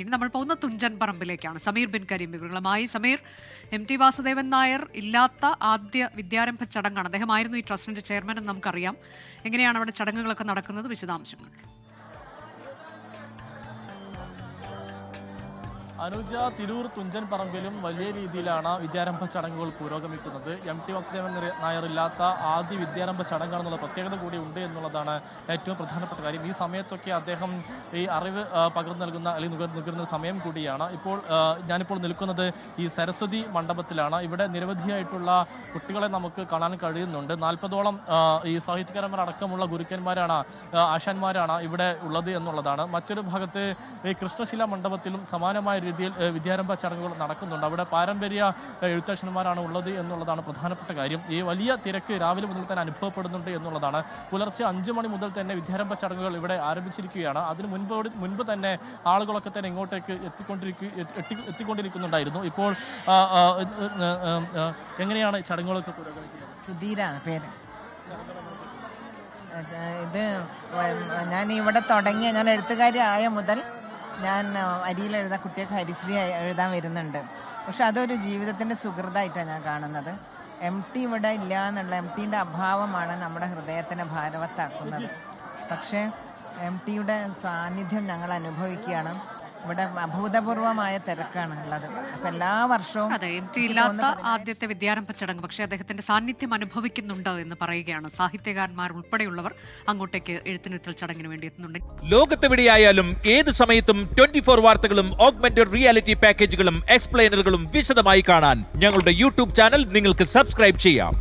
ഇനി നമ്മൾ പോകുന്ന തുഞ്ചൻ പറമ്പിലേക്കാണ്. സമീർ ബിൻ കരീം വിവരങ്ങളുമായി. സമീർ, MT വാസുദേവൻ നായർ ഇല്ലാത്ത ആദ്യ വിദ്യാരംഭ ചടങ്ങാണ്. അദ്ദേഹമായിരുന്നു ഈ ട്രസ്റ്റിന്റെ ചെയർമാൻ എന്ന് നമുക്കറിയാം. എങ്ങനെയാണ് അവിടെ ചടങ്ങുകളൊക്കെ നടക്കുന്നത്? വിശദാംശങ്ങൾ. അനുജ, തിരൂർ തുഞ്ചൻ പറമ്പിലും വലിയ രീതിയിലാണ് വിദ്യാരംഭ ചടങ്ങുകൾ പുരോഗമിക്കുന്നത്. MT വാസുദേവൻ നായർ ഇല്ലാത്ത ആദ്യ വിദ്യാരംഭ ചടങ്ങാണെന്നുള്ള പ്രത്യേകത കൂടി ഉണ്ട് എന്നുള്ളതാണ് ഏറ്റവും പ്രധാനപ്പെട്ട കാര്യം. ഈ സമയത്തൊക്കെ അദ്ദേഹം ഈ അറിവ് പകർന്നു നൽകുന്ന അല്ലെങ്കിൽ നുകരുന്ന സമയം കൂടിയാണ്. ഞാനിപ്പോൾ നിൽക്കുന്നത് ഈ സരസ്വതി മണ്ഡപത്തിലാണ്. ഇവിടെ നിരവധിയായിട്ടുള്ള കുട്ടികളെ നമുക്ക് കാണാൻ കഴിയുന്നുണ്ട്. 40ഓളം ഈ സാഹിത്യകാരന്മാരടക്കമുള്ള ഗുരുക്കന്മാരാണ്, ആശാന്മാരാണ് ഇവിടെ ഉള്ളത് എന്നുള്ളതാണ്. മറ്റൊരു ഭാഗത്ത് ഈ കൃഷ്ണശില മണ്ഡപത്തിലും സമാനമായ രീതിയിൽ വിദ്യാരംഭ ചടങ്ങുകൾ നടക്കുന്നുണ്ട്. അവിടെ പാരമ്പര്യ എഴുത്തച്ഛന്മാരാണ് ഉള്ളത് എന്നുള്ളതാണ് പ്രധാനപ്പെട്ട കാര്യം. ഈ വലിയ തിരക്ക് രാവിലെ മുതൽ തന്നെ അനുഭവപ്പെടുന്നുണ്ട് എന്നുള്ളതാണ്. പുലർച്ചെ 5 മണി മുതൽ തന്നെ വിദ്യാരംഭ ചടങ്ങുകൾ ഇവിടെ ആരംഭിച്ചിരിക്കുകയാണ്. അതിന് മുൻപ് തന്നെ ആളുകളൊക്കെ തന്നെ ഇങ്ങോട്ടേക്ക് എത്തിക്കൊണ്ടിരിക്കുന്നുണ്ടായിരുന്നു. ഇപ്പോൾ എങ്ങനെയാണ് ചടങ്ങുകളൊക്കെ പുരോഗമിക്കുന്നത്? സുധീരാണ് പേര്. ഇത് ഞാൻ ഇവിടെ തുടങ്ങിയ, ഞാൻ എഴുത്തുകാരി ആയ മുതൽ ഞാൻ അരിയിൽ എഴുതാൻ, കുട്ടിയൊക്കെ ഹരിശ്രീ എഴുതാൻ വരുന്നുണ്ട്. പക്ഷെ അതൊരു ജീവിതത്തിൻ്റെ സുഹൃതമായിട്ടാണ് ഞാൻ കാണുന്നത്. MT ഇവിടെ ഇല്ല എന്നുള്ള MTൻ്റെ അഭാവമാണ് നമ്മുടെ ഹൃദയത്തിനെ ഭാരവത്താക്കുന്നത്. പക്ഷേ MTയുടെ സാന്നിധ്യം ഞങ്ങൾ അനുഭവിക്കുകയാണ്. ഇവിടെ അഭൂതപൂർവമായ തിരക്കാണ് ഉള്ളത്. അപ്പം എല്ലാ വർഷവും അതെ, MT ഇല്ലാത്ത ആദ്യത്തെ വിദ്യാരംഭ ചടങ്ങ്. പക്ഷേ അദ്ദേഹത്തിന്റെ സാന്നിധ്യം അനുഭവിക്കുന്നുണ്ട് എന്ന് പറയുകയാണ്. സാഹിത്യകാരന്മാർ ഉൾപ്പെടെയുള്ളവർ അങ്ങോട്ടേക്ക് എഴുത്തിനിരുത്തൽ ചടങ്ങിന് വേണ്ടി എത്തുന്നുണ്ട്. ലോകത്തെവിടെയായാലും ഏത് സമയത്തും 24 വാർത്തകളും ഓഗ്മെന്റഡ് റിയാലിറ്റി പാക്കേജുകളും എക്സ്പ്ലെയിനറുകളും വിശദമായി കാണാൻ ഞങ്ങളുടെ YouTube ചാനൽ നിങ്ങൾക്ക് സബ്സ്ക്രൈബ് ചെയ്യാം.